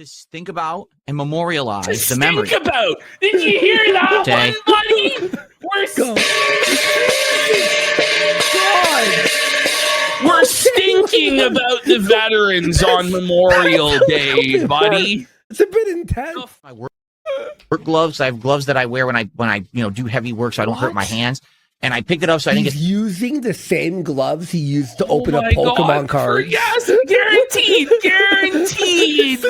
think about and memorialize the memory. Think about. Did you hear that Okay. one, buddy? We're stinking about the veterans on Memorial Day, buddy. It's a bit intense. My work gloves. I have gloves that I wear when I do heavy work, so I don't hurt my hands. And I picked it up, so I think He's it's using the same gloves he used to open up Pokemon cards. Yes, guaranteed,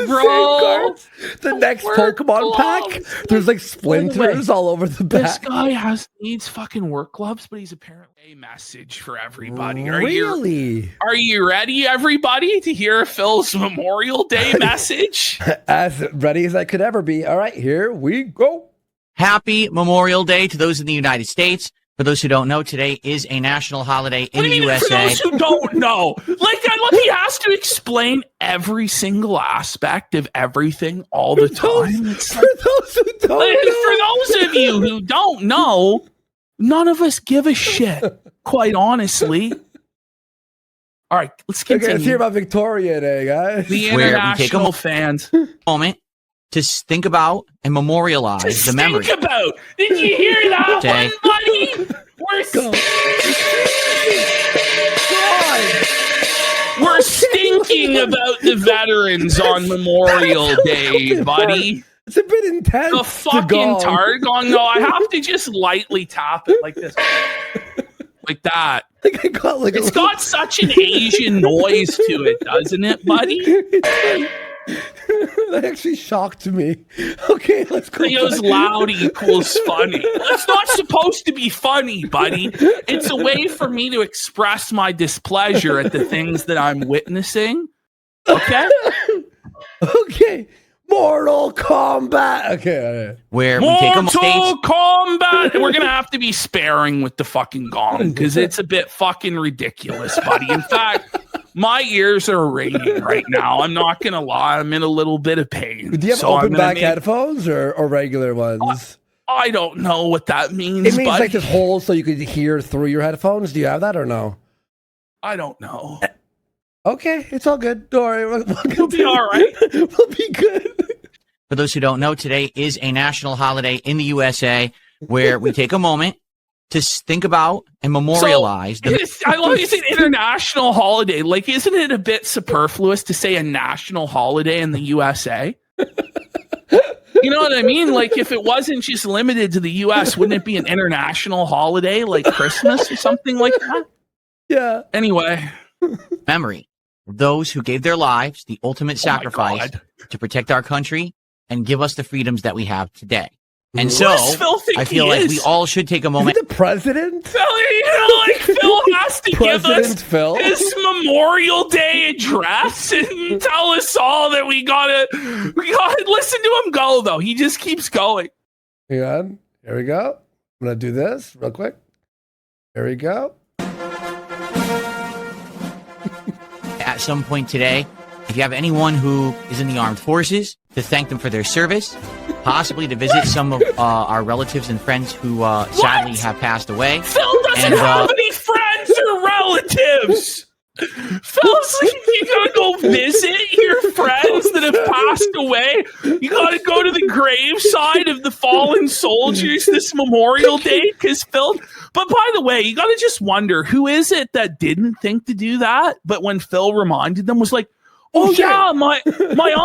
bro. The next Pokemon pack, there's like splinters all over the back. This guy needs fucking work gloves, but he's apparently a message for everybody. Are you ready, everybody, to hear Phil's Memorial Day message? As ready as I could ever be. All right, here we go. Happy Memorial Day to those in the United States. For those who don't know, today is a national holiday in the USA. For those who don't know, he has to explain every single aspect of everything all the time. For those who don't know. For those of you who don't know, none of us give a shit, quite honestly. All right, let's continue. Okay, let's hear about Victoria Day, guys. The international fans. Moment to think about and memorialize the memory. Think about. Did you hear that one, buddy? We're stinking about the veterans on Memorial Day, buddy. It's a bit intense. The fucking Targong. No, I have to just lightly tap it like this. Like that. It's got such an Asian noise to it, doesn't it, buddy? That actually shocked me. Okay, let's go. It goes loud equals funny. That's not supposed to be funny, buddy. It's a way for me to express my displeasure at the things that I'm witnessing. Okay? Okay. Mortal Kombat. Okay. Where we take Mortal Kombat. We're going to have to be sparing with the fucking gong because it's a bit fucking ridiculous, buddy. In fact, my ears are ringing right now. I'm not going to lie. I'm in a little bit of pain. Do you have open back headphones or regular ones? I don't know what that means. It means like this hole so you could hear through your headphones. Do you have that or no? I don't know. Okay, it's all good. Don't worry. We'll be all right. We'll be good. For those who don't know, today is a national holiday in the USA where we take a moment to think about and memorialize. I love you said international holiday. Like, isn't it a bit superfluous to say a national holiday in the USA? You know what I mean? Like, if it wasn't just limited to the US, wouldn't it be an international holiday like Christmas or something like that? Yeah. Anyway. Memory of those who gave their lives, the ultimate sacrifice to protect our country and give us the freedoms that we have today. And so I feel like we all should take a moment. Is he the president? Phil, Phil has to give us his Memorial Day address and tell us all that we gotta listen to him go, though. He just keeps going. Hang on. Here we go. I'm gonna do this real quick. Here we go. At some point today, if you have anyone who is in the armed forces, to thank them for their service, possibly to visit some of our relatives and friends who sadly have passed away. Phil doesn't have any friends or relatives. Phil's like, you gotta go visit your friends that have passed away. You gotta go to the graveside of the fallen soldiers this Memorial Day, because Phil. But by the way, you gotta just wonder, who is it that didn't think to do that? But when Phil reminded them, was like, oh yeah, my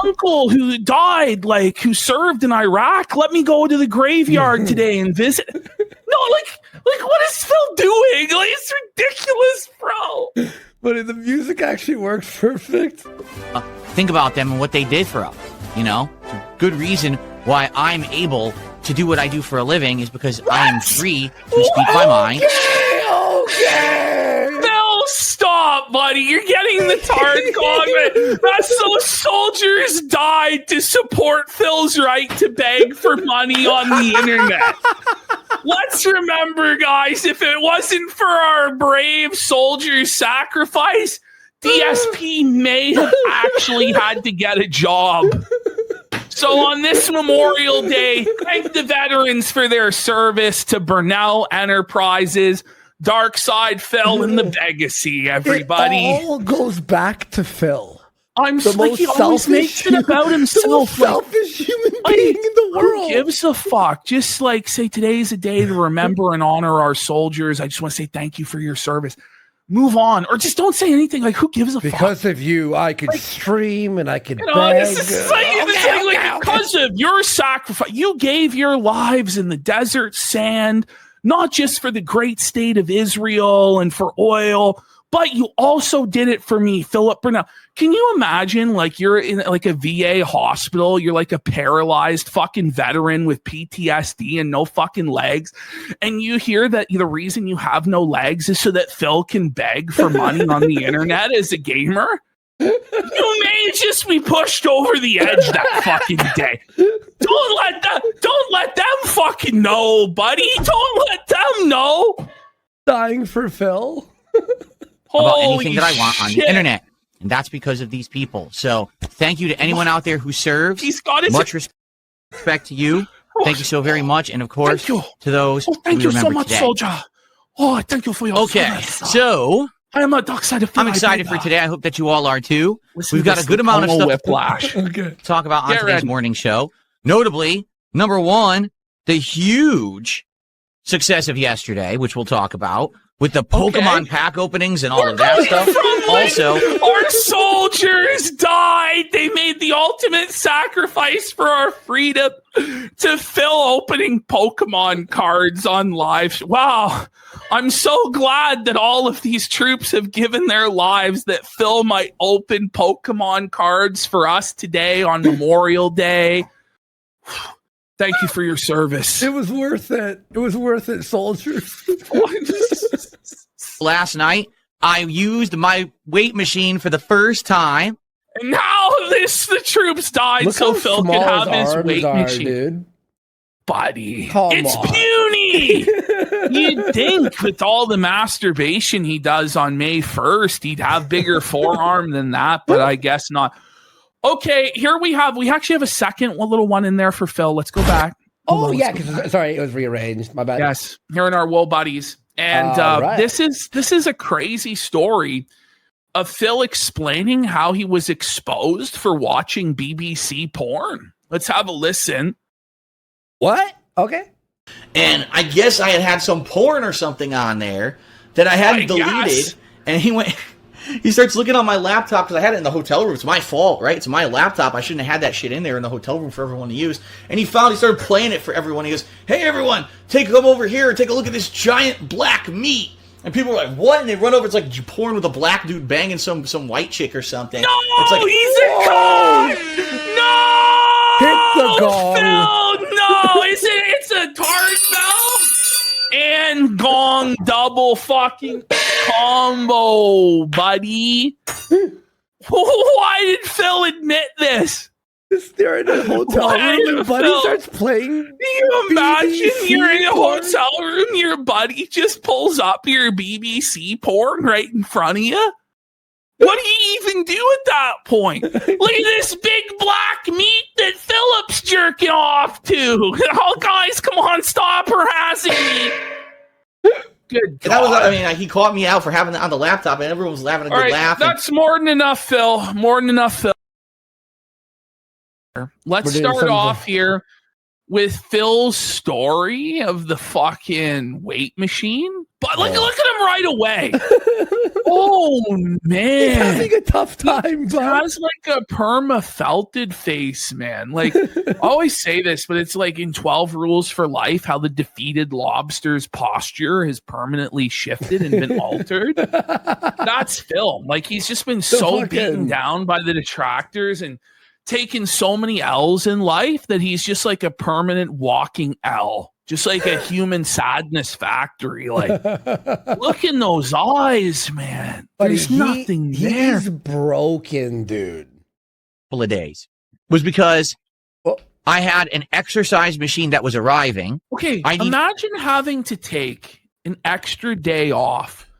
uncle who died, like who served in Iraq. Let me go to the graveyard today and visit. No, like what is Phil doing? Like, it's ridiculous, bro. But the music actually works perfect. Think about them and what they did for us. You know, it's a good reason why I'm able to do what I do for a living is because I am free to speak my mind. Okay. Phil, stop, buddy. You're getting the Targong. That's so soldiers died to support Phil's right to beg for money on the internet. Let's remember, guys, if it wasn't for our brave soldiers' sacrifice, DSP may have actually had to get a job. So on this Memorial Day, thank the veterans for their service to Burnell Enterprises, DarkSydePhil, and the Legacy, everybody. It all goes back to Phil. I'm The like, most he always selfish, makes it about the most himself. Like, selfish human being in the who world. gives a fuck? Just like say today's a day to remember and honor our soldiers. I just want to say thank you for your service. Move on, or just don't say anything. Like, who gives a fuck? Because of you, I could stream and I could You know, beg. this is like because of your sacrifice, you gave your lives in the desert sand, not just for the great state of Israel and for oil, but you also did it for me, Philip Burnell. Can you imagine, like, you're in like a VA hospital, you're like a paralyzed fucking veteran with PTSD and no fucking legs, and you hear that the reason you have no legs is so that Phil can beg for money on the internet as a gamer? You may just be pushed over the edge that fucking day. Don't let them fucking know, buddy. Don't let them know. Dying for Phil. About anything that I want on the shit. internet. And that's because of these people. So thank you to anyone out there who serves. He's got his Much respect to you. Thank you so very much. And of course, Thank you. to those Thank who you so remember much, today. soldier. Oh, thank you for your Okay, service. so I am a DarkSydePhil. I'm excited for today. I hope that you all are too. Listen We've to got this a good amount of tonal stuff whiplash. Okay. to talk about on Get today's ready. morning show. Notably, number one, the huge success of yesterday, which we'll talk about, with the Pokemon pack openings and all of that stuff. Also, Our soldiers died. They made the ultimate sacrifice for our freedom to Phil opening Pokemon cards on live. Wow. I'm so glad that all of these troops have given their lives that Phil might open Pokemon cards for us today on Memorial Day. Thank you for your service. It was worth it. It was worth it, soldiers. last night, I used my weight machine for the first time. And now the troops died Look so how Phil could small have his his arms weight are, machine. dude. Buddy, Come it's on. puny. You'd think with all the masturbation he does on May 1st, he'd have bigger forearm than that, but I guess not. Okay, here we actually have a second little one in there for Phil. Let's go back. Oh, yeah, because sorry, it was rearranged. My bad. Yes, here in our wool buddies. And Right. this is a crazy story of Phil explaining how he was exposed for watching BBC porn. Let's have a listen. What? Okay. And I guess I had some porn or something on there that I hadn't deleted. guess. And he starts looking on my laptop because I had it in the hotel room. It's my fault, right? It's my laptop. I shouldn't have had that shit in there in the hotel room for everyone to use. And he started playing it for everyone. He goes, "Hey, everyone, come over here and take a look at this giant black meat." And people are like, "What?" And they run over. It's like porn with a black dude banging some white chick or something. No, it's like, he's a con! No! Hit the gong. Phil, no! It's a tart bell and gong double fucking combo, buddy. Why did Phil admit this? They're in a hotel Why room and Buddy Phil? starts playing. Can you imagine BBC you're in a porn? hotel room, your buddy just pulls up your BBC porn right in front of you? What do you even do at that point? Look at this big black meat that Philip's jerking off to. Oh, guys, come on, stop harassing me. Good God. that was. He caught me out for having that on the laptop, and everyone was laughing a All good right, laugh. that's more than enough, Phil. More than enough, Phil. Let's We're doing start something. off here with Phil's story of the fucking weight machine. But look at him right away. Oh, He's man. having a tough time, He bud. has like a perma-felted face, man. Like, I always say this, but it's like in 12 Rules for Life, how the defeated lobster's posture has permanently shifted and been altered. That's Phil. Like, he's just been so fucking- beaten down by the detractors and taken so many L's in life that he's just like a permanent walking L. Just like a human sadness factory. Like, look in those eyes, man. Buddy, There's nothing there. He's broken, dude. Couple of days was because Oh. I had an exercise machine that was arriving. Okay, I need- imagine having to take an extra day off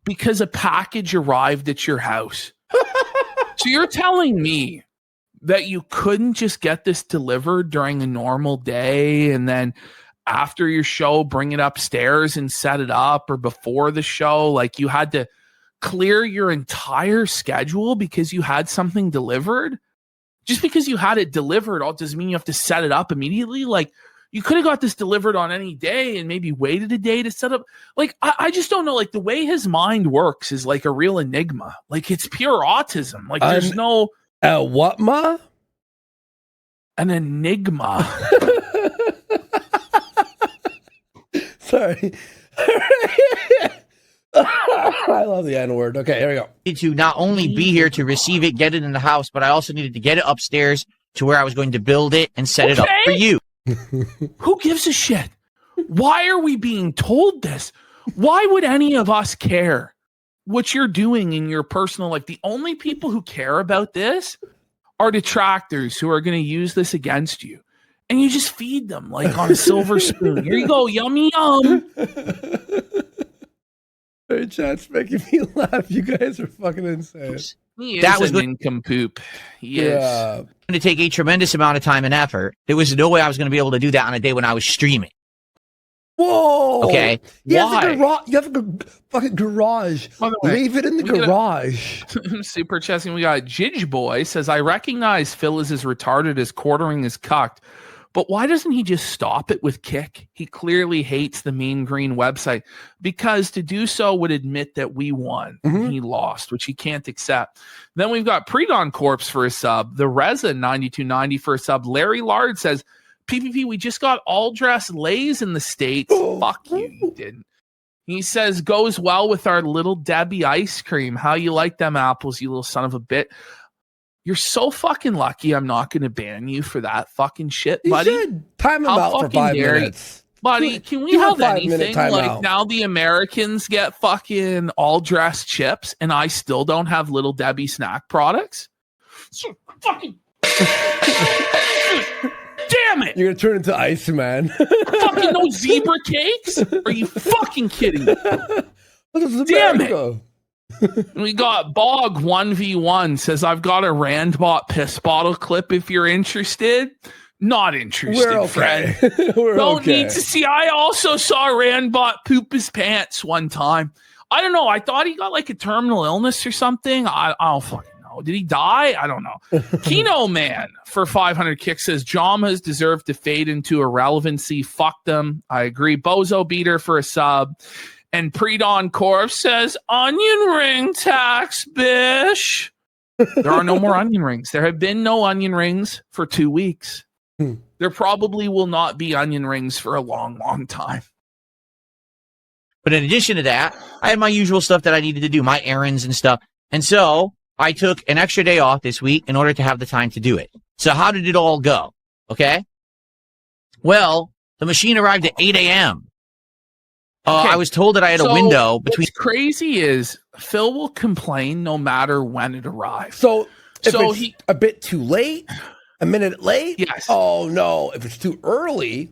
because a package arrived at your house. So you're telling me that you couldn't just get this delivered during a normal day and then after your show bring it upstairs and set it up, or before the show? Like, you had to clear your entire schedule because you had something delivered? Just because you had it delivered all doesn't mean you have to set it up immediately. Like, you could have got this delivered on any day and maybe waited a day to set up. Like, I just don't know. Like, the way his mind works is like a real enigma. Like, it's pure autism. Like, there's no... what, ma? An enigma. Sorry. I love the N-word. Okay, here we go. To not only be here to receive it, get it in the house, but I also needed to get it upstairs to where I was going to build it and set it up for you. Who gives a shit? Why are we being told this? Why would any of us care what you're doing in your personal life? The only people who care about this are detractors who are going to use this against you. And you just feed them like on a silver spoon. Here you go, yummy yum. Hey, chat's making me laugh. You guys are fucking insane. He is That was an nincompoop. He is. Yeah. Going to take a tremendous amount of time and effort. There was no way I was going to be able to do that on a day when I was streaming. Whoa. Okay. You Why? have a fucking garage. By the way, Leave it in the garage. Super chessing. We got Jidge Boy says, I recognize Phil is as retarded as quartering is cucked, but why doesn't he just stop it with Kick? He clearly hates the Mean Green website because to do so would admit that we won and he lost, which he can't accept. Then we've got Predon Corpse for a sub. The Reza 9290 for a sub. Larry Lard says, PPP, we just got all dressed lays in the States. Fuck you didn't. He says, goes well with our little Debbie ice cream. How you like them apples, you little son of a bit. You're so fucking lucky I'm not going to ban you for that fucking shit, buddy. You should time him out for 5 minutes. Buddy, can we Give have a 5-minute anything timeout. like now the Americans get fucking all dressed chips and I still don't have Little Debbie snack products? So fucking damn it! You're gonna turn into Iceman. Fucking no zebra cakes? Are you fucking kidding me? Damn it! We got Bog 1v1 says, I've got a Randbot piss bottle clip if you're interested. Not interested, We're okay. friend. We're Don't okay. need to see. I also saw Randbot poop his pants one time. I don't know. I thought he got like a terminal illness or something. I don't fucking know. Did he die? I don't know. Kino Man for 500 kicks says, Jamas deserve to fade into irrelevancy. Fuck them. I agree. Bozo Beater for a sub. And Predon Corp says, onion ring tax, bish. There are no more onion rings. There have been no onion rings for 2 weeks. There probably will not be onion rings for a long, long time. But in addition to that, I had my usual stuff that I needed to do, my errands and stuff. And so I took an extra day off this week in order to have the time to do it. So how did it all go? Okay. Well, the machine arrived at 8 a.m. Okay. I was told that I had a window between. What's crazy is Phil will complain no matter when it arrives. So if So it's he- a bit too late, a minute late. Yes. Oh no! If it's too early,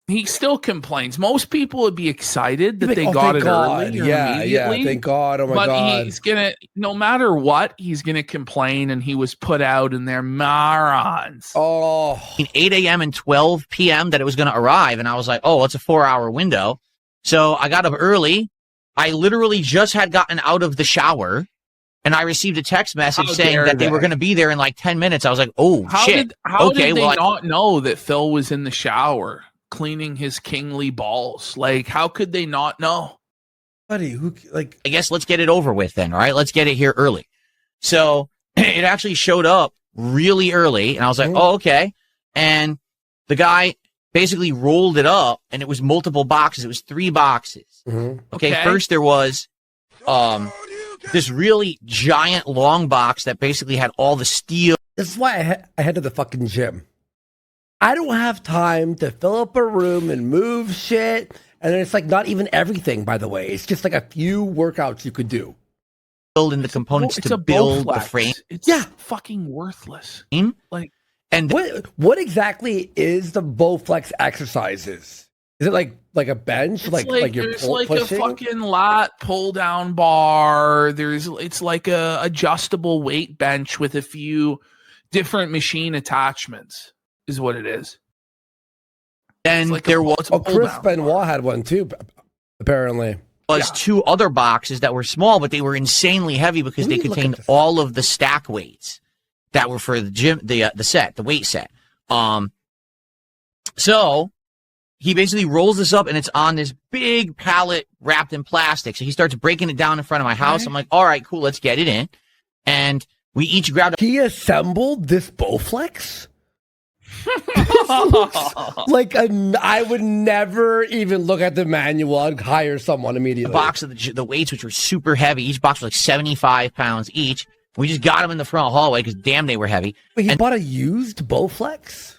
He still complains. Most people would be excited that they oh, got thank it God. early or Yeah, immediately. thank God. Oh my But God. he's gonna, no matter what, he's gonna complain, and he was put out, and they're morons. Oh, 8 a.m. and 12 p.m. that it was going to arrive. And I was like, oh, it's a 4-hour window. So I got up early. I literally just had gotten out of the shower and I received a text message How saying dare that they were they. going to be there in like 10 minutes. I was like, oh, How shit. did how Okay, did they well, I- not know that Phil was in the shower cleaning his kingly balls? Like, how could they not know? buddy, who like? I guess let's get it over with then, all right? Let's get it here early. So it actually showed up really early, and I was like, oh, okay. And the guy basically rolled it up, and it was multiple boxes. It was 3 boxes. Mhm. Okay, Okay. first there was this really giant long box that basically had all the steel. This is why I head to the fucking gym. I don't have time to fill up a room and move shit. And then it's like not even everything, by the way. It's just like a few workouts you could do. Build in the components It's to a build the Bowflex. frame. It's Yeah. fucking worthless. Like, And What exactly is the Bowflex exercises? Is it like a bench, it's like you're there's like pushing? a fucking lat pull down bar. It's like a adjustable weight bench with a few different machine attachments. Is what it is. then It's like there was it's a Oh, pull Chris down Benoit bar. had one too, apparently. was 2 other boxes that were small, but they were insanely heavy because they contained all of the stack weights that were for the gym, the weight set. So he basically rolls this up and it's on this big pallet wrapped in plastic. So he starts breaking it down in front of my house. I'm like, all right, cool, let's get it in. And we each grabbed. He assembled this Bowflex? Like I would never even look at the manual and hire someone immediately. A box of the weights, which were super heavy. Each box was like 75 pounds each. We just got them in the front hallway because damn, they were heavy. Wait, he bought a used Bowflex?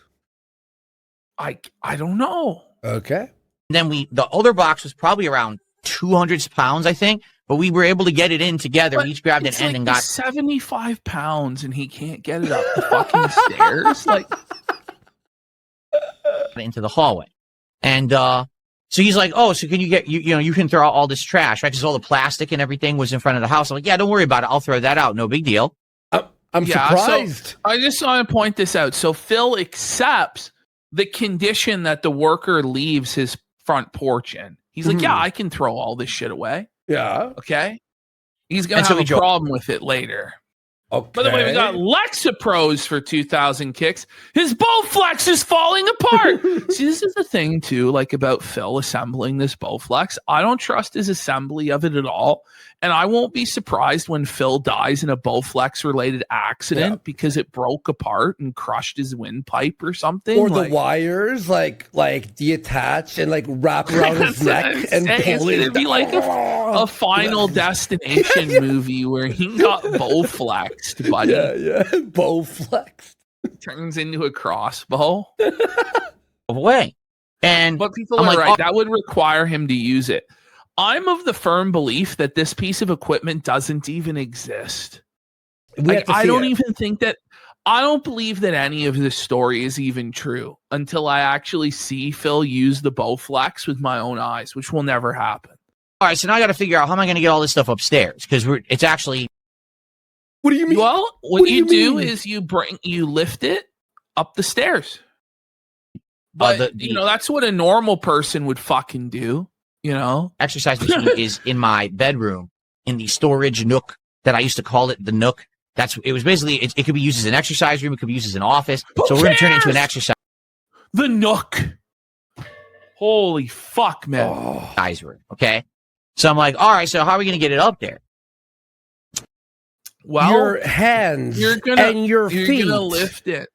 I don't know. Okay. Then the other box was probably around 200 pounds, I think. But we were able to get it in together. We each grabbed an end and got 75 pounds, and he can't get it up the fucking stairs. Like into the hallway. And so he's like, oh, so can you get, you can throw out all this trash, right? Because all the plastic and everything was in front of the house. I'm like, yeah, don't worry about it. I'll throw that out. No big deal. I'm surprised. So I just want to point this out. So Phil accepts the condition that the worker leaves his front porch in. He's like, yeah, I can throw all this shit away. Yeah. Okay. He's going to have a problem with it later. Okay. By the way, we got Lexapros for 2,000 kicks. His Bowflex is falling apart. See, this is the thing, too, like about Phil assembling this Bowflex. I don't trust his assembly of it at all. And I won't be surprised when Phil dies in a Bowflex-related accident because it broke apart and crushed his windpipe or something. Or the wires, like detach and like wrap around his neck and pull it. It'd be like a Final Destination movie where he got Bowflexed, buddy. Yeah, Bowflexed. Turns into a crossbow. Away. But people are right. That would require him to use it. I'm of the firm belief that this piece of equipment doesn't even exist. I don't believe that any of this story is even true until I actually see Phil use the Bowflex with my own eyes, which will never happen. All right, so now I got to figure out how am I going to get all this stuff upstairs because it's actually. What do you mean? Well, what you do is you lift it up the stairs. But that's what a normal person would fucking do. Exercise machine is in my bedroom in the storage nook that I used to call it the nook. It was basically, it could be used as an exercise room. It could be used as an office. So we're going to turn it into an exercise. The nook. Holy fuck, man. Room. Okay. So I'm like, all right, so how are we going to get it up there? Well, your hands and your feet. You're going to lift it.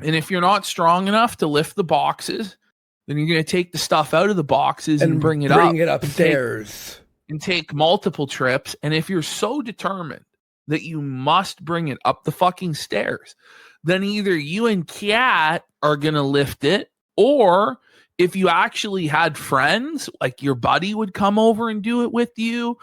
And if you're not strong enough to lift the boxes, then you're going to take the stuff out of the boxes and bring it upstairs. And take multiple trips. And if you're so determined that you must bring it up the fucking stairs, then either you and Kat are going to lift it, or if you actually had friends, like your buddy would come over and do it with you,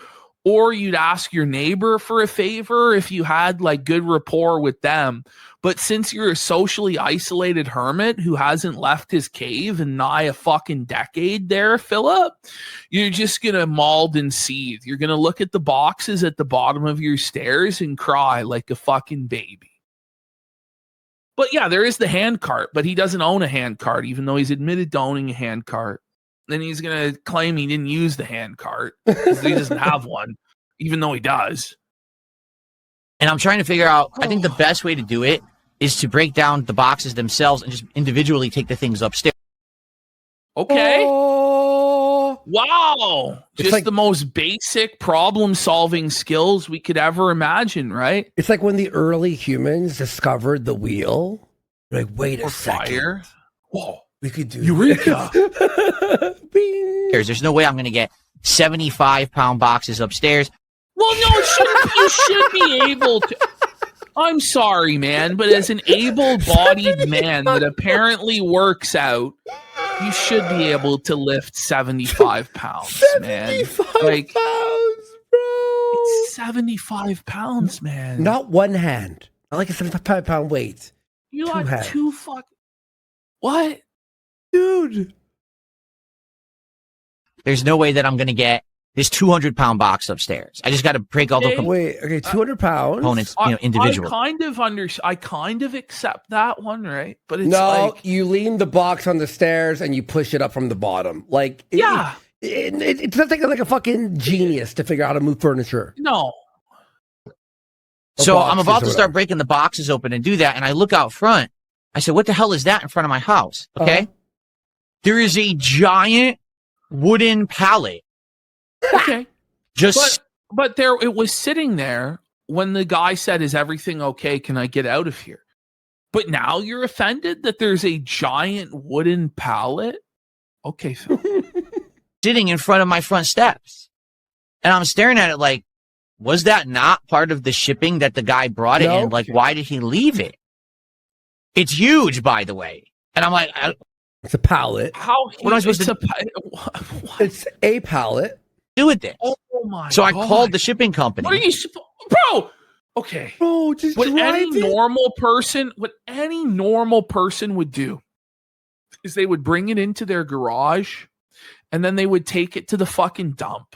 or you'd ask your neighbor for a favor if you had like good rapport with them. But since you're a socially isolated hermit who hasn't left his cave in nigh a fucking decade there, Philip, you're just going to mold and seethe. You're going to look at the boxes at the bottom of your stairs and cry like a fucking baby. But yeah, there is the hand cart, but he doesn't own a hand cart, even though he's admitted to owning a hand cart. Then he's going to claim he didn't use the hand cart because he doesn't have one, even though he does. And I'm trying to figure out, I think the best way to do it is to break down the boxes themselves and just individually take the things upstairs. Okay. Wow. Just like the most basic problem-solving skills we could ever imagine, right? It's like when the early humans discovered the wheel. Like, wait a second. Fire. Whoa. We could do Eureka. There's no way I'm going to get 75-pound boxes upstairs. Well, no, you should be able to. I'm sorry, man, but as an able-bodied man that apparently works out, you should be able to lift 75 pounds, man. 75 pounds, bro. It's 75 pounds, man. Not one hand. I like a 75-pound weight. You like two fuck. What? Dude. There's no way that I'm going to get this 200-pound box upstairs. I just got to break all the 200 pounds components, individually. I kind of accept that one, right? But it's no, you lean the box on the stairs and you push it up from the bottom. Like, yeah, It doesn't take like a fucking genius to figure out how to move furniture. No. So I'm Boxes about or to start whatever. breaking the boxes open and do that, and I look out front. I said, what the hell is that in front of my house? Okay. Uh-huh. There is a giant wooden pallet. Okay. Just But there it was sitting there when the guy said, "Is everything okay? Can I get out of here?" But now you're offended that there's a giant wooden pallet? Okay, Phil. sitting in front of my front steps. And I'm staring at it like, was that not part of the shipping that the guy brought it in? Nope. Like, why did he leave it? It's huge, by the way. And I'm like, It's a pallet. How What am I supposed to what? It's a pallet. do with this? Oh my So I God. called the shipping company. What are you bro? Okay. Bro, just What any drive it. normal person would do is they would bring it into their garage and then they would take it to the fucking dump.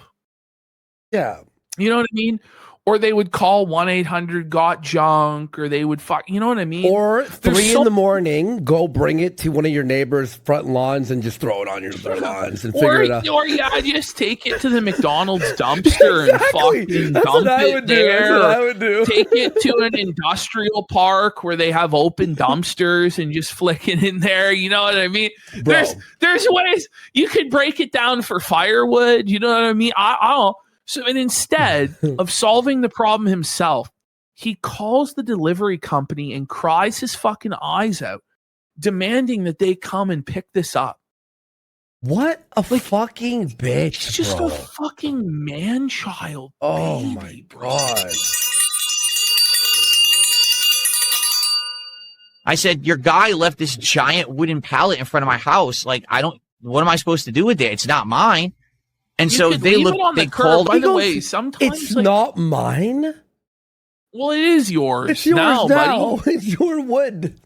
Yeah. You know what I mean? Or they would call 1-800-GOT-JUNK, or they would you know what I mean? Or There's 3 so- in the morning, go bring it to one of your neighbors' front lawns and just throw it on their lawns and figure it out. Or yeah, just take it to the McDonald's dumpster and fucking That's dump what I it would do. there. That's what I would do. Take it to an industrial park where they have open dumpsters and just flick it in there. You know what I mean? Bro. There's ways you could break it down for firewood. You know what I mean? And instead of solving the problem himself, he calls the delivery company and cries his fucking eyes out, demanding that they come and pick this up. What a fucking bitch, He's just bro. a fucking man-child. Oh baby, my bro. god. I said, your guy left this giant wooden pallet in front of my house. Like, what am I supposed to do with it? It's not mine. And You so could they leave it on the they curb. called. By He the goes, way, sometimes It's like, not mine. well, it is yours. It's yours now, now. buddy. It's your wood.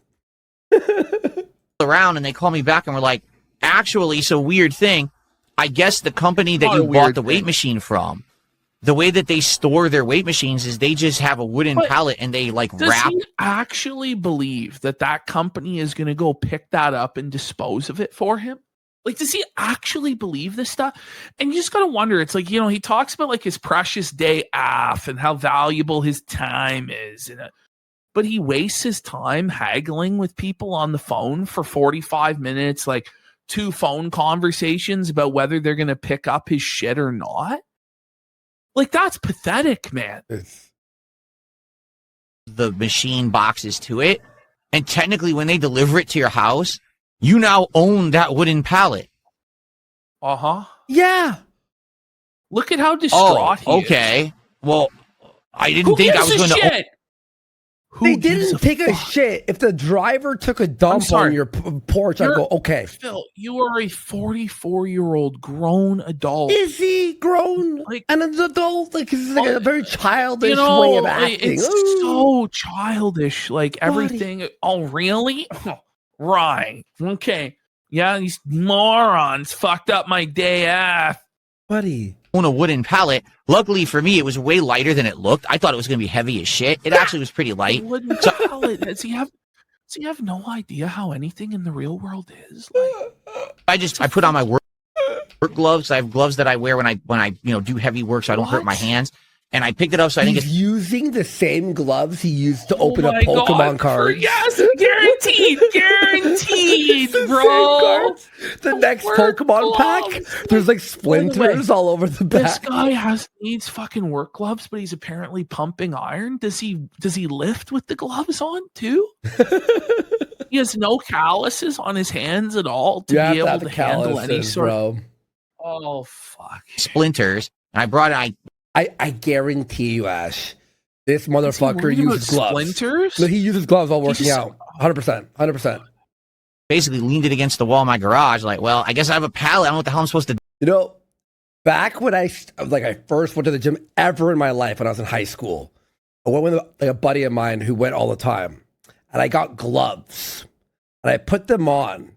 around and they call me back and were like, actually, so weird thing. I guess the company that Not you a bought weird the weight thing. machine from, the way that they store their weight machines is they just have a wooden But pallet and they like Does wrap. he actually believe that that company is going to go pick that up and dispose of it for him? Like, does he actually believe this stuff? And you just got to wonder. It's like, he talks about like his precious day off and how valuable his time is. But he wastes his time haggling with people on the phone for 45 minutes, like 2 phone conversations about whether they're going to pick up his shit or not. Like, that's pathetic, man. The machine boxes to it. And technically, when they deliver it to your house, you now own that wooden pallet. Uh-huh. Yeah. Look at how distraught he is. okay. Well, I didn't Who think I gives was a going to. shit? Who They gives didn't take a fuck? shit. If the driver took a dump sorry. on your porch, I'd You're- go, okay. Phil, you are a 44-year-old grown adult. Is he grown? Like- and an adult? Like, this is like a very childish You know, way of like, acting. it's Ooh. so childish. Like everything. Oh, really? Right. Okay. Yeah, these morons fucked up my day off. Buddy. Own a wooden pallet. Luckily for me, it was way lighter than it looked. I thought it was going to be heavy as shit. It actually was pretty light. Wooden pallet. Does he have no idea how anything in the real world is? Like, I put on my work gloves. I have gloves that I wear when I do heavy work so I don't hurt my What? hands. And I picked it up so I think He's it's using the same gloves he used to open up my God. Pokemon cards. Yes, guaranteed, guaranteed, Same bro. cards. The next work Pokemon pack, gloves. there's like By the splinters all over the This back. guy needs fucking work gloves, but he's apparently pumping iron. Does he lift with the gloves on too? He has no calluses on his hands at all to You have be to able have to the handle any calluses, sort bro. Oh fuck. splinters. And I brought it. I guarantee you, Ash, this Is he motherfucker worried uses about gloves. Splinters? No, he uses gloves while He working just- out. 100%. 100%. Basically leaned it against the wall of my garage. Like, well, I guess I have a pallet. I don't know what the hell I'm supposed to do. You know, back when I first went to the gym ever in my life when I was in high school, I went with a buddy of mine who went all the time, and I got gloves, and I put them on.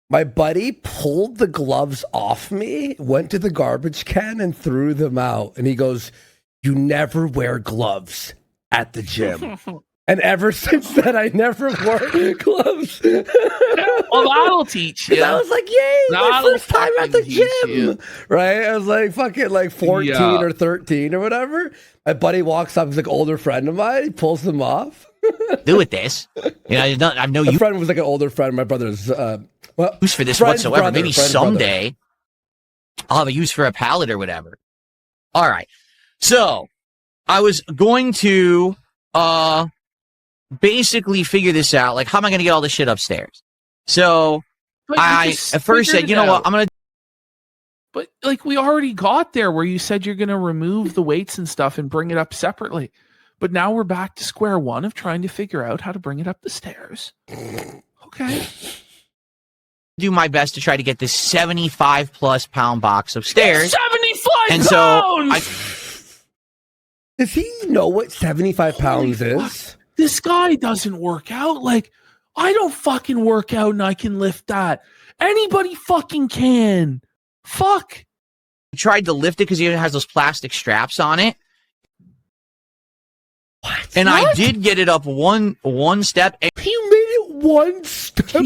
My buddy pulled the gloves off me, went to the garbage can, and threw them out. And he goes, "You never wear gloves at the gym." And ever since then, I never wore gloves. Well, that'll teach you. I was like, yay, my That'll first time at the fucking teach gym. you. Right? I was like fucking like 14 Yeah. or 13 or whatever. My buddy walks up, he's like an older friend of mine. He pulls them off. Do with this. You know, I have no My friend was like an older friend. My brother's well, use for this friend's whatsoever. brother, Maybe friend's someday I'll have a use for a pallet or whatever. All right. So I was going to basically figure this out. Like, how am I going to get all this shit upstairs? So But you I just at first figured said, you it know what? out. I'm going to But like we already got there where you said you're going to remove the weights and stuff and bring it up separately. But now we're back to square one of trying to figure out how to bring it up the stairs. Okay. do my best to try to get this 75 plus pound box upstairs. 75 And pounds! so Does he know what 75 pounds Holy is? fuck. This guy doesn't work out. Like, I don't fucking work out and I can lift that. Anybody fucking can. Fuck. I tried to lift it because it has those plastic straps on it. What? And I What? did get it up one step. And You made it one step.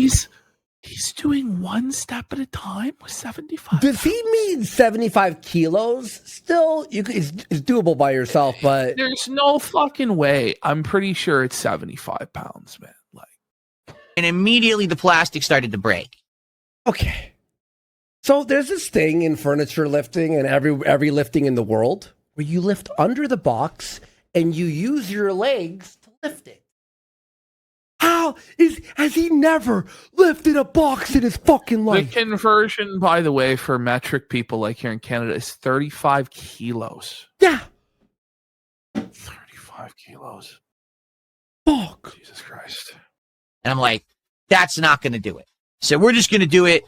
He's doing one step at a time with 75. Does he mean 75 kilos? Still, it's doable by yourself, but There's no fucking way. I'm pretty sure it's 75 pounds, man. Like, immediately the plastic started to break. okay. So there's this thing in furniture lifting and every lifting in the world where you lift under the box and you use your legs to lift it. Has he never lifted a box in his fucking the life? conversion, by the way, for metric people like here in Canada is 35 kilos. Yeah. 35 kilos. Fuck. Jesus Christ. And I'm like, that's not going to do it. So we're just going to do it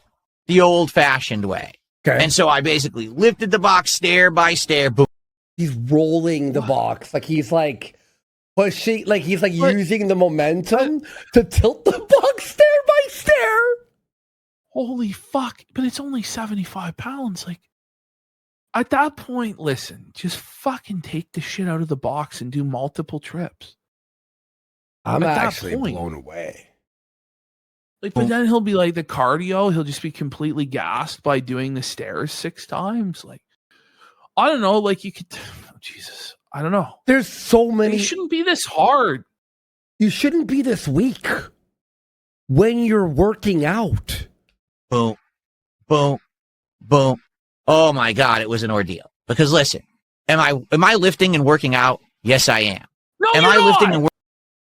the old fashioned way. Okay. And so I basically lifted the box stair by stair. Boom. He's rolling the box like he's like pushing, like he's like But- using the momentum to tilt the box stair by stair. Holy fuck. But it's only 75 pounds. Like, at that point, listen, just fucking take the shit out of the box and do multiple trips. I'm At that actually point- blown away. Like, but then he'll be like the cardio, he'll just be completely gassed by doing the stairs 6 times. Like, I don't know, like you could oh, Jesus. I don't know. There's so many. It shouldn't be this hard. You shouldn't be this weak when you're working out. Boom, boom, boom. Oh my God, it was an ordeal. Because listen, am I lifting and working out? Yes, I am. No, Am you're I lifting not. and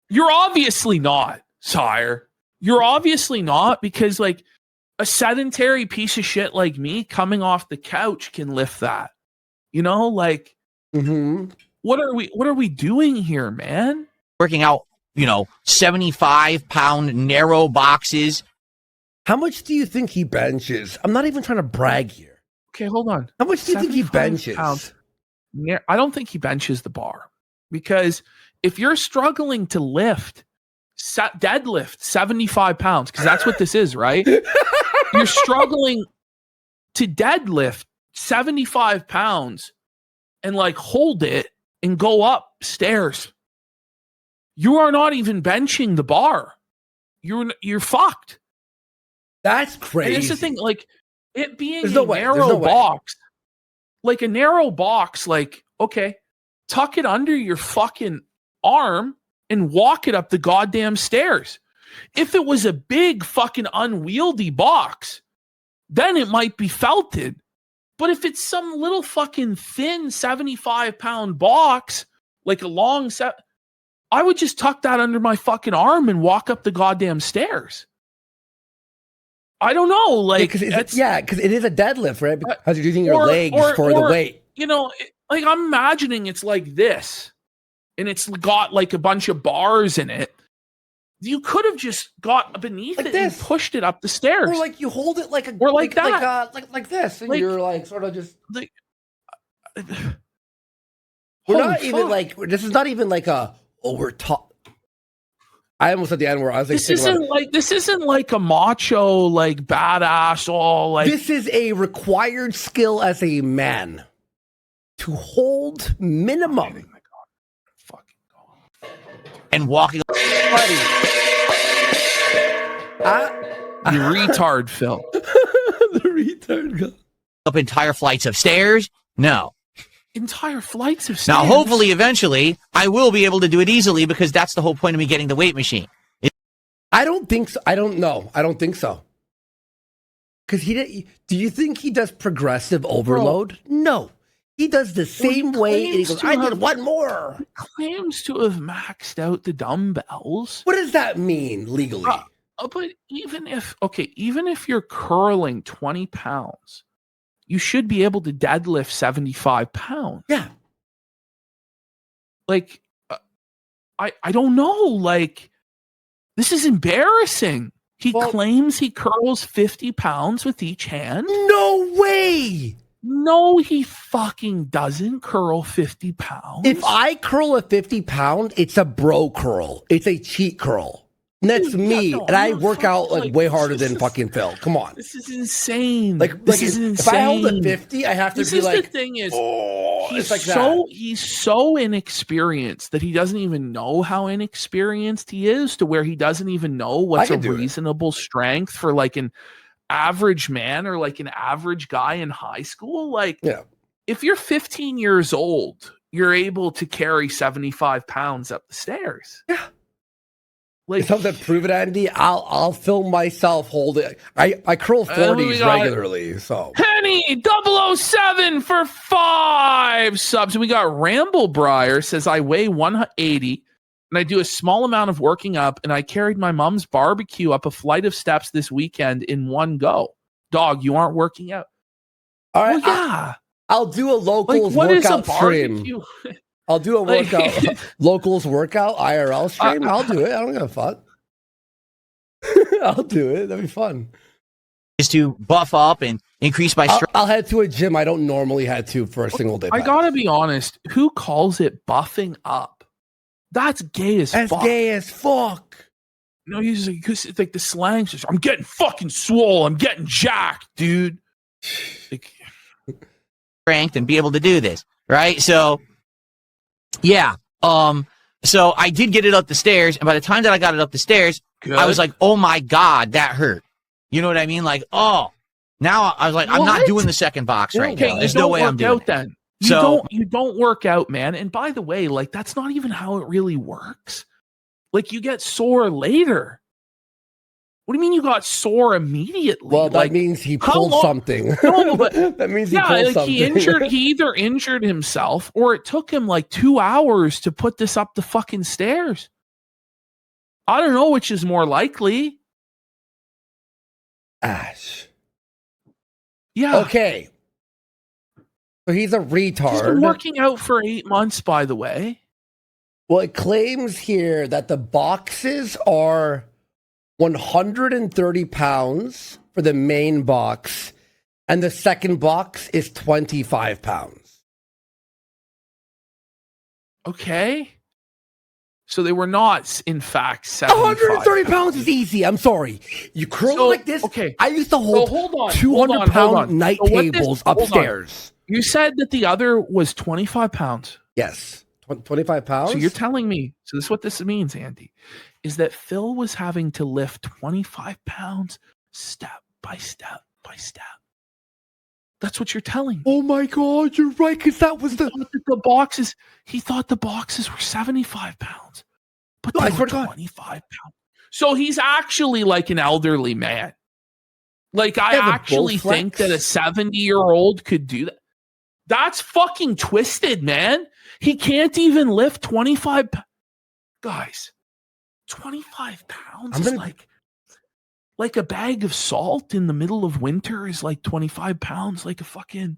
You're obviously not, sire. You're obviously not, because like a sedentary piece of shit like me coming off the couch can lift that. You know, like Mm-hmm. what are we doing here, man? working out, 75 pound narrow boxes? How much do you think he benches? I'm not even trying to brag here. Okay, hold on. How much do you think he 75 benches? pounds. I don't think he benches the bar, because if you're struggling to deadlift 75 pounds, because that's what this is, right? You're struggling to deadlift 75 pounds and like hold it and go upstairs. You are not even benching the bar. You're fucked. That's crazy. And it's the thing, like it being There's a no way. There's narrow no way. box, like a narrow box, like, okay, tuck it under your fucking arm and walk it up the goddamn stairs. If it was a big fucking unwieldy box, then it might be felted. But if it's some little fucking thin 75-pound box, like a long set, I would just tuck that under my fucking arm and walk up the goddamn stairs. I don't know, like because it is a deadlift, right? Because you're using your or- legs or- for the or- weight. like I'm imagining it's like this, and it's got like a bunch of bars in it. You could have just got beneath Like it this. and pushed it up the stairs. Or like you hold it like a Or like that. like this, and Like- you're like sort of just. Like, We're holy not even fuck. like this is not even like we're top. I almost said the N word. I was like, this isn't like a macho, like badass, all like this is a required skill as a man to hold minimum. Fucking God. and walking Buddy. You retard, Phil. The retard guy. up entire flights of stairs. No. Entire flights of stairs. Now, hopefully, eventually, I will be able to do it easily because that's the whole point of me getting the weight machine. I don't think so. I don't know. I don't think so. Because do you think he does progressive overload? No. He does the same way, and he goes, I did one more. Claims to have maxed out the dumbbells. What does that mean legally? But even if you're curling 20 pounds, you should be able to deadlift 75 pounds. Yeah. Like, I don't know. Like, this is embarrassing. He claims he curls 50 pounds with each hand. No way. No, he fucking doesn't curl 50 pounds. If I curl a 50 pound, it's a bro curl. It's a cheat curl. And that's me. And I work out like way harder than fucking Phil. Come on. This is insane. This is insane. If I hold a 50, I have to be like, the thing is, he's like he's so inexperienced that he doesn't even know how inexperienced he is, to where he doesn't even know what's a reasonable strength for like an average man or like an average guy in high school. Like, if you're 15 years old, you're able to carry 75 pounds up the stairs. Yeah. Like, something to prove it, Andy. I'll film myself holding. I curl 40s regularly. So Penny 007 for 5 subs. And we got Ramble Briar says, I weigh 180 and I do a small amount of working up, and I carried my mom's barbecue up a flight of steps this weekend in one go. Dog, you aren't working out. All right. Well, yeah. I'll do a locals workout stream. I'll do a workout, locals workout, IRL stream. I'll do it. I don't give a fuck. I'll do it. That'd be fun. Is to buff up and increase my strength. I'll head to a gym I don't normally head to for a single day. I gotta be honest. Who calls it buffing up? That's gay as fuck. That's gay as fuck. No, he's like the slang. I'm getting fucking swole. I'm getting jacked, dude. Like, strength and be able to do this, right? So, yeah. So I did get it up the stairs, and by the time that I got it up the stairs, I was like, "Oh my god, that hurt." You know what I mean? Like, oh, now I was like, "I'm not doing the second box right now. There's no way I'm doing it." Then you don't work out, man. And by the way, like, that's not even how it really works. Like, you get sore later. What do you mean you got sore immediately? Well, that means he pulled something. No, but that means he pulled something. He either injured himself, or it took him like 2 hours to put this up the fucking stairs. I don't know which is more likely. Ash. Yeah. Okay. So he's a retard. He's been working out for 8 months, by the way. Well, it claims here that the boxes are 130 pounds for the main box, and the second box is 25 pounds. Okay. So they were not, in fact, 130 pounds is easy. I'm sorry. You curl like this. Okay. I used to hold 200-pound night tables upstairs. You said that the other was 25 pounds. Yes. 25 pounds? So you're telling me, so this is what this means, Andy, is that Phil was having to lift 25 pounds step by step by step. That's what you're telling me. Oh my God, you're right, because that was the boxes. He thought the boxes were 75 pounds, but they were 25 pounds. So he's actually like an elderly man. Like, I actually think that a 70-year-old could do that. That's fucking twisted, man. He can't even lift 25 guys. 25 pounds is like a bag of salt in the middle of winter is like 25 pounds, like a fucking,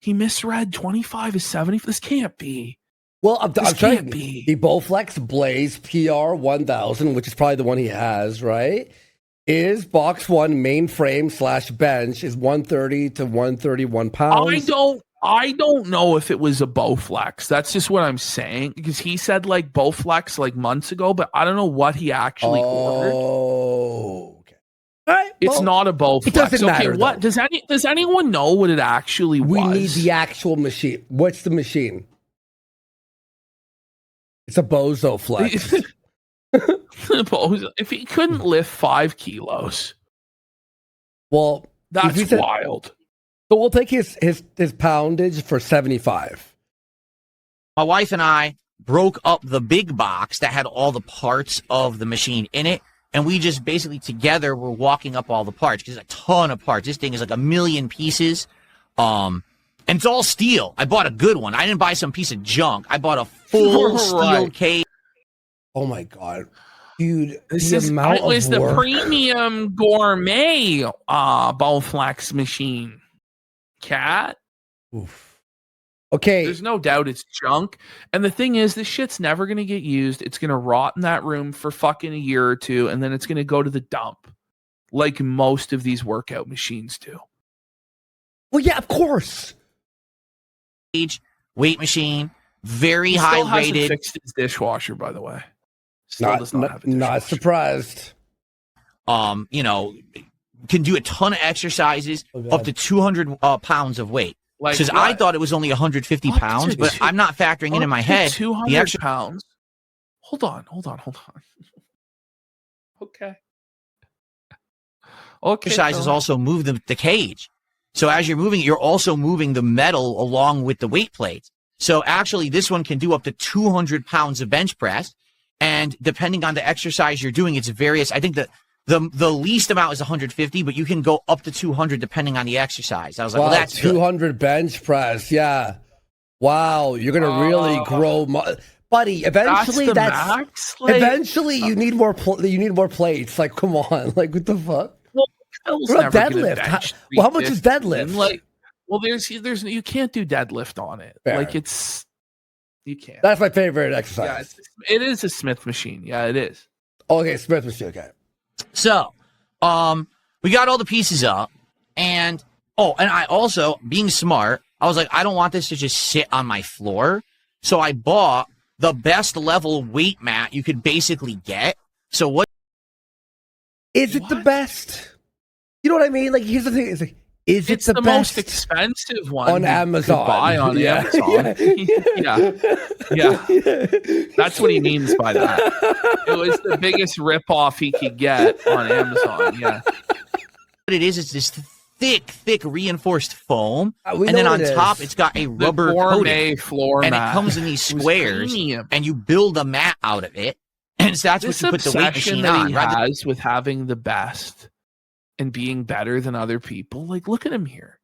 he misread 25 is 70. This can't be. Well, I'm trying to be. The Bowflex Blaze PR 1000, which is probably the one he has, right? Is box one mainframe / bench is 130 to 131 pounds. I don't know if it was a Bowflex. That's just what I'm saying, because he said like Bowflex like months ago, but I don't know what he actually ordered. Oh, okay. All right. It's not a Bowflex. It doesn't matter. What does anyone know what it actually was? We need the actual machine. What's the machine? It's a bozo flex. If he couldn't lift 5 kilos, Well, that's wild. So we'll take his poundage for 75. My wife and I broke up the big box that had all the parts of the machine in it, and we just basically together were walking up all the parts because there's a ton of parts. This thing is like 1 million pieces, and it's all steel. I bought a good one. I didn't buy some piece of junk. I bought a full steel cage. Oh my god, dude! This the is amount it was of the work. premium gourmet Bowflex machine. Cat. Oof. Okay. There's no doubt it's junk. And the thing is, this shit's never going to get used. It's going to rot in that room for fucking a year or two, and then it's going to go to the dump like most of these workout machines do. Well, yeah, of course. Weight machine, very He high still hasn't rated. fixed his dishwasher, by the way. Still does not have a Not dishwasher. surprised. You know, can do a ton of exercises, God. up to 200 pounds of weight. Like Because what? I thought it was only 150 Up to pounds, but two- I'm not factoring in my Up to head 200 the extra pounds. Hold on. Okay. Okay. exercises Phil. also move the cage. So as you're moving it, you're also moving the metal along with the weight plates. So actually, this one can do up to 200 pounds of bench press. And depending on the exercise you're doing, it's various. I think that the least amount is 150, but you can go up to 200 depending on the exercise. I was like, Wow, well, that's good. 200 bench press. Yeah. Wow, you're gonna really grow, buddy. Eventually, the that's max? Like, eventually you need more. You need more plates. Like, come on. Like, what the fuck? well, Phil's What about never gonna deadlift? bench Well, how much is 315. deadlift? Like, well, there's you can't do deadlift on it. Fair. Like you can't. That's my favorite Yeah, exercise. it is a Smith machine. Yeah, it is. Okay, Smith machine. Okay. So, we got all the pieces up, and I also, being smart, I was like, I don't want this to just sit on my floor. So I bought the best level weight mat you could basically get. So what Is it the best? You know what I mean? Like, here's the thing: it's like, is it It's the the best most expensive one on you Amazon? could buy on Yeah. Amazon. Yeah. That's what he means by that. It was the biggest ripoff he could get on Amazon. Yeah. it is this thick reinforced foam, We and then know on what it top is. it's got a The rubber gourmet coating, floor and mat. it comes in these It was squares, premium. and you build a mat out of it, and so that's This what you put the weight obsession machine that on. he Rather has with having the best and being better than other people. Like, look at him here.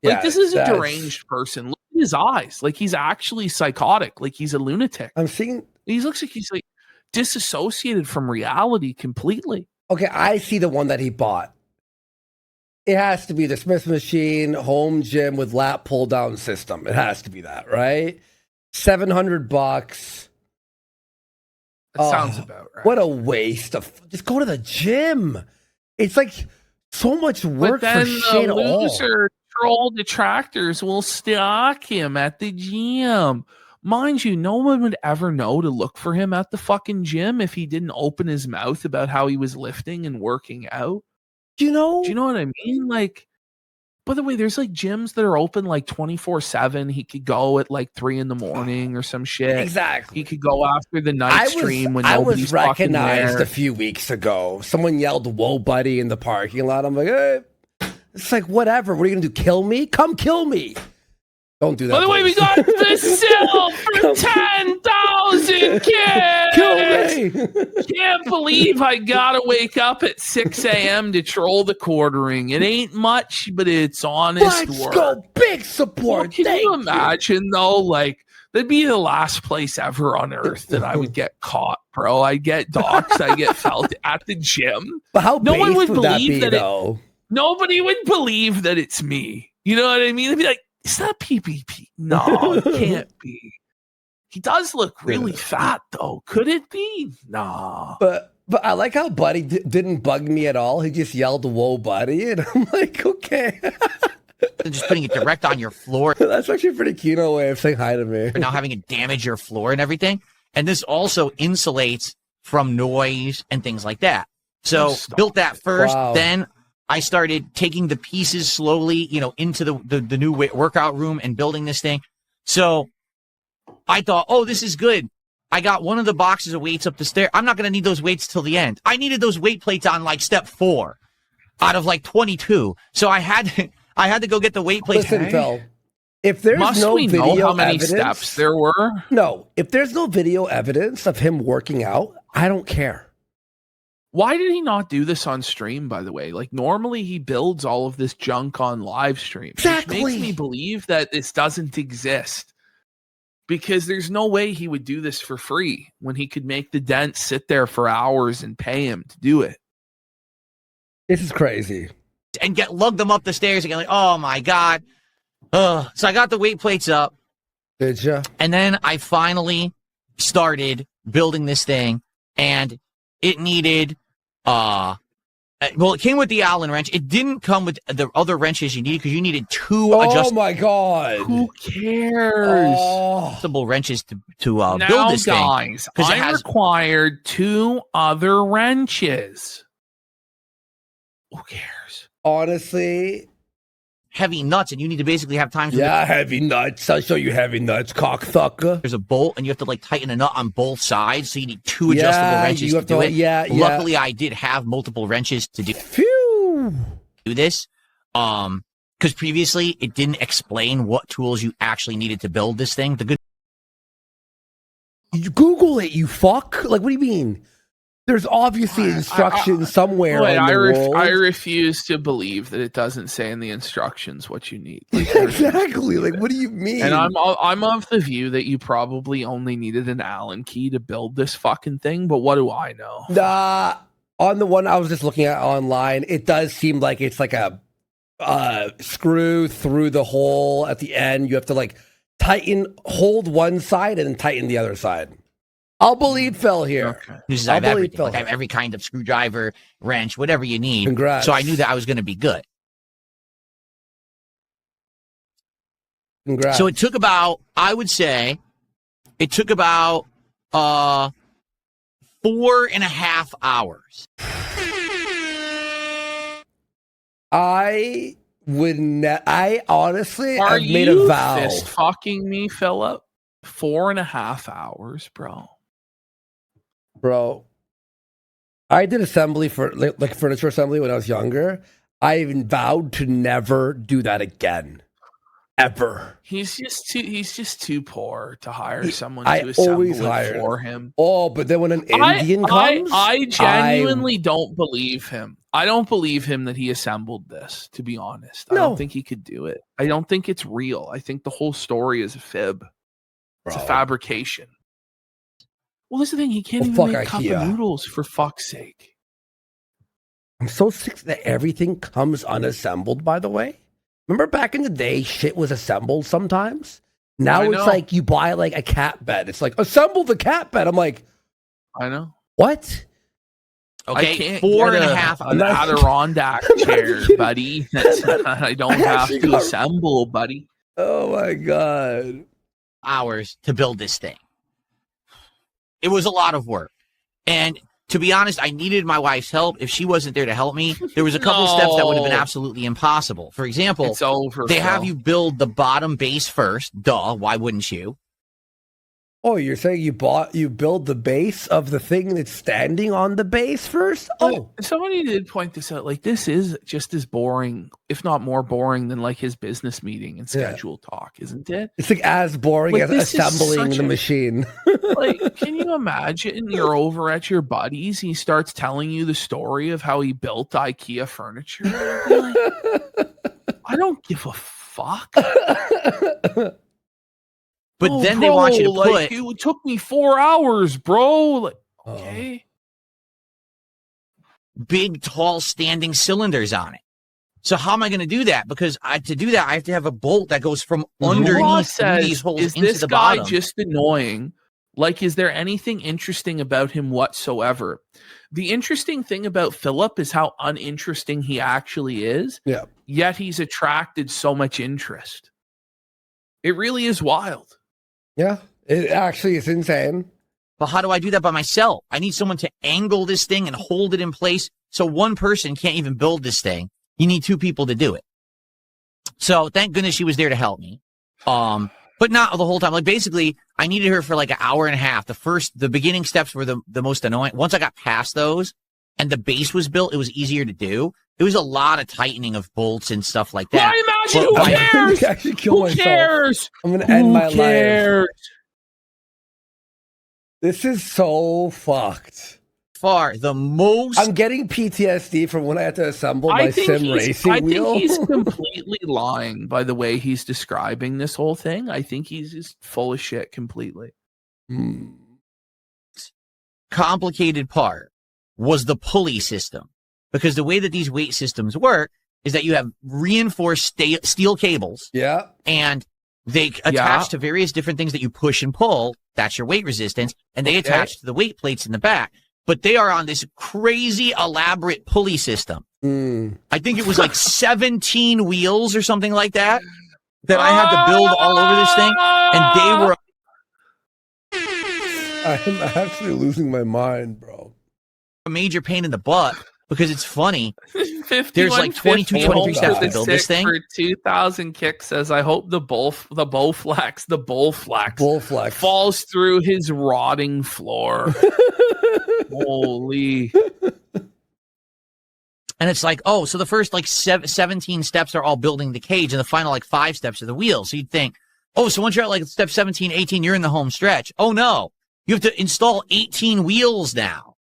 Like, Yeah, this is a that's- deranged person. Look at his eyes. Like, he's actually psychotic. Like, he's a lunatic. I'm seeing. He looks like he's like disassociated from reality completely. Okay, I see the one that he bought. It has to be the Smith machine home gym with lat pull down system. It has to be that, right? $700. That sounds about right. What a waste of. Just go to the gym. It's like so much work But then for the shit all. loser troll detractors will stalk him at the gym. Mind you, no one would ever know to look for him at the fucking gym if he didn't open his mouth about how he was lifting and working out. Do you know? Do you know what I mean? Like, by the way, there's like gyms that are open like 24/7. He could go at like 3 a.m. or some shit. Exactly. He could go after the night stream when I nobody's was fucking recognized there. a few weeks ago. Someone yelled, "Whoa, buddy," in the parking lot. I'm like, hey. It's like, whatever. What are you going to do? Kill me? Come kill me. Don't do that. By the way, we please. got the sale for 10,000 kids. Kill me. Can't believe I gotta wake up at 6 a.m. to troll the quartering. It ain't much, but it's honest Let's work. go. Big Well, support. can Thank you imagine though? Like, that'd be the last place ever on earth that I would get caught, bro. I get doxxed, I get felt at the gym. But how No one based would that believe be, that it- though? Nobody would believe that it's me. You know what I mean? They'd be like, is that PPP? No, it can't be. He does look really fat, though. Could it be? Nah. But I like how Buddy didn't bug me at all. He just yelled, "Whoa, buddy," and I'm like, okay. just putting it direct on your floor, That's actually a pretty Kino way of saying hi to me. now having it damage your floor and everything. And this also insulates from noise and things like that. So Oh, stop built that first, Wow. then I started taking the pieces slowly, into the new workout room and building this thing. So I thought, oh, this is good. I got one of the boxes of weights up the stair. I'm not going to need those weights till the end. I needed those weight plates on like step 4 out of like 22. So I had to go get the weight plates. Listen, Phil, if there's no video know how many evidence, steps there were? No, if there's no video evidence of him working out, I don't care. Why did he not do this on stream, by the way? Like, normally he builds all of this junk on live stream. Exactly. Which makes me believe that this doesn't exist. Because there's no way he would do this for free when he could make the dent sit there for hours and pay him to do it. This is crazy. And lug them up the stairs again. Like, oh my God. So I got the weight plates up. Did you? And then I finally started building this thing, and it needed, well, it came with the Allen wrench. It didn't come with the other wrenches you needed because you needed 2 Oh my God. Who cares? adjustable wrenches to Now, build this guys, thing. I required 2 other wrenches. Who cares? Honestly, heavy nuts, and you need to basically have time. yeah, heavy nuts. I'll show you heavy nuts, cocksucker. There's a bolt, and you have to like tighten a nut on both sides, so you need 2 adjustable wrenches to do it. Yeah. Luckily, I did have multiple wrenches to do this. Because previously it didn't explain what tools you actually needed to build this thing. The good. You Google it, you fuck. Like, what do you mean? There's obviously instructions somewhere in the world. I refuse to believe that it doesn't say in the instructions what you need. Like, exactly. Like, what do you mean? And I'm of the view that you probably only needed an Allen key to build this fucking thing. But what do I know? On the one I was just looking at online, it does seem like it's like a screw through the hole at the end. You have to like hold one side and then tighten the other side. I'll believe Phil here. Okay. I have everything. Like, I have every kind of screwdriver, wrench, whatever you need. Congrats. So I knew that I was going to be good. Congrats. So it took about, I would say, 4.5 hours. I honestly, I've made a vow. Are you fist fucking me, Philip? 4.5 hours, bro. Bro, I did assembly for like furniture assembly when I was younger. I vowed to never do that again, ever. He's just too poor to hire someone to assemble it for him. Oh, but then when an Indian comes, I genuinely don't believe him. I don't believe him that he assembled this. To be honest, I don't think he could do it. I don't think it's real. I think the whole story is a fib. It's a fabrication. Well, this is the thing. He can't even make cup of noodles, for fuck's sake. I'm so sick that everything comes unassembled, by the way. Remember back in the day, shit was assembled sometimes? Now it's like you buy like a cat bed. It's like, assemble the cat bed. I'm like, I know. What? Okay, 4.5 an Adirondack chair, buddy. I don't have to assemble, buddy. Oh my God. Hours to build this thing. It was a lot of work. And to be honest, I needed my wife's help. If she wasn't there to help me, there was a couple steps that would have been absolutely impossible. For example, it's over, they have you build the bottom base first. Duh, why wouldn't you? Oh, you're saying you build the base of the thing that's standing on the base first? Oh, somebody did point this out. Like, this is just as boring, if not more boring, than like his business meeting and schedule talk, isn't it? It's like as boring as assembling the machine. Like, can you imagine? You're over at your buddy's. He starts telling you the story of how he built IKEA furniture. Like, I don't give a fuck. But then they want you to put. It took me 4 hours, bro. Like, okay. Big, tall, standing cylinders on it. So how am I going to do that? Because to do that, I have to have a bolt that goes from underneath these holes into the bottom. Is this guy just annoying? Like, is there anything interesting about him whatsoever? The interesting thing about Philip is how uninteresting he actually is. Yeah. Yet he's attracted so much interest. It really is wild. Yeah, it actually is insane. But how do I do that by myself? I need someone to angle this thing and hold it in place. So one person can't even build this thing. You need 2 people to do it. So thank goodness she was there to help me. But not the whole time. Like basically, I needed her for like an hour and a half. The beginning steps were the most annoying. Once I got past those and the base was built, it was easier to do. It was a lot of tightening of bolts and stuff like that. I imagine who cares? I actually kill Who cares? I'm gonna end my cares? life. This is so fucked. Far the most. I'm getting PTSD from when I had to assemble my sim racing wheel. I think he's completely lying by the way he's describing this whole thing. I think he's just full of shit completely. Complicated part was the pulley system, because the way that these weight systems work is that you have reinforced steel cables. Yeah. And they attach to various different things that you push and pull. That's your weight resistance. And they attach to the weight plates in the back. But they are on this crazy elaborate pulley system. I think it was like 17 wheels or something like that I had to build all over this thing. And they were I'm actually losing my mind, bro. a major pain in the butt because it's funny. There's like 22, 23 steps to build this thing. For 2,000 kick says, I hope the Bowflex falls through his rotting floor. Holy. And it's like, oh, so the first like 17 steps are all building the cage, and the final like 5 steps are the wheels. So you'd think, oh, so once you're at like step 17, 18, you're in the home stretch. Oh no, you have to install 18 wheels now.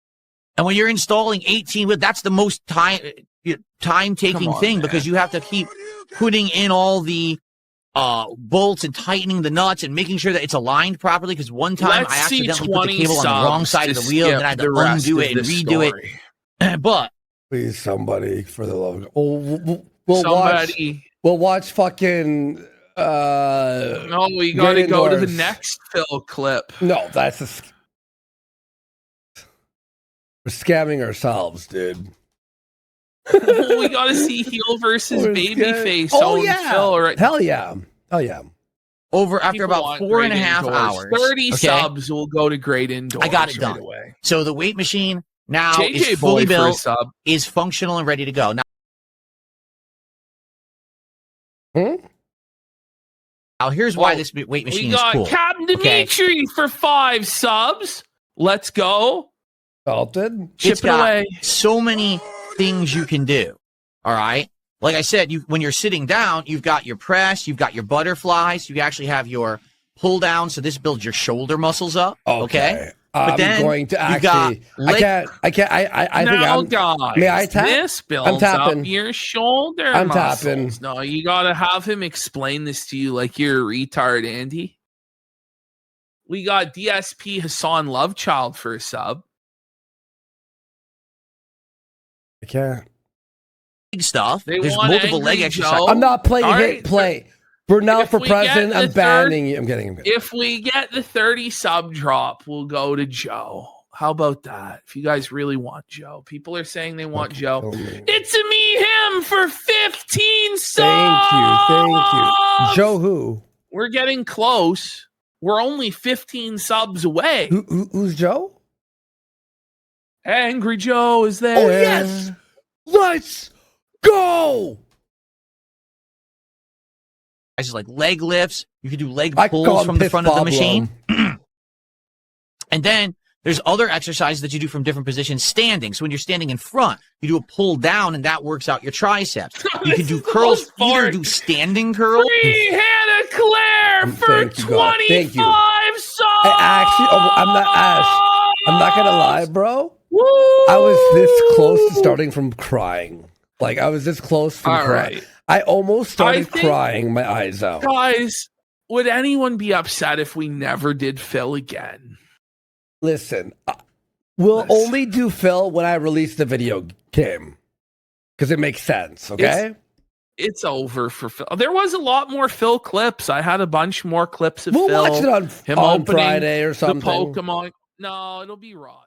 And when you're installing 18 wheels, that's the most time-taking thing, because you have to keep putting in all the bolts and tightening the nuts and making sure that it's aligned properly. Because one time I accidentally put the cable on the wrong side of the wheel, and then I had to undo it and redo it. But please, somebody, for the love of God. We'll watch fucking. No, we got to go to the next Phil clip. No, that's we're scamming ourselves, dude. We got to see heel versus babyface. Oh yeah, Phil, right? Hell yeah. Over after about 4.5 hours, 30 subs will go to Great Indoors. I got it done. Away. So the weight machine now is fully built, is functional and ready to go. Now here's why this weight machine is cool. We got Captain Dimitri for 5 subs. Let's go. Salted. It's got so many things you can do. All right. Like I said, when you're sitting down, you've got your press, you've got your butterflies, you actually have your pull down. So this builds your shoulder muscles up. Okay. But then going to actually. I can't. I think I'm. Guys, may I tap? This builds up your shoulder. I'm muscles. tapping. No, you gotta have him explain this to you like you're a retard, Andy. We got DSP Hassan Lovechild for a sub. I can't. Big stuff. They There's want multiple leg exercises. I'm not playing hit play. Bernal for president. I'm banning you. I'm getting. If we get the 30 sub drop, we'll go to Joe. How about that? If you guys really want Joe, people are saying they want Joe. It's a me him for 15 subs. Thank you. Joe who? We're getting close. We're only 15 subs away. Who's Joe? Angry Joe is there. Oh yes. Let's go. Just like leg lifts. You can do leg pulls from the front of the machine. And then there's other exercises that you do from different positions standing. So when you're standing in front, you do a pull down, and that works out your triceps. You can do curls, either do standing curls. Free Hannah Claire for 25 subs. I'm not gonna lie, bro. Woo! I was this close to starting from crying. Like I was this close from crying. Right. I almost started crying my eyes out. Guys, would anyone be upset if we never did Phil again? Listen, we'll only do Phil when I release the video game. Because it makes sense, okay? It's over for Phil. There was a lot more Phil clips. I had a bunch more clips of We'll Phil. watch it on Friday or something. The Pokemon. No, it'll be Raw.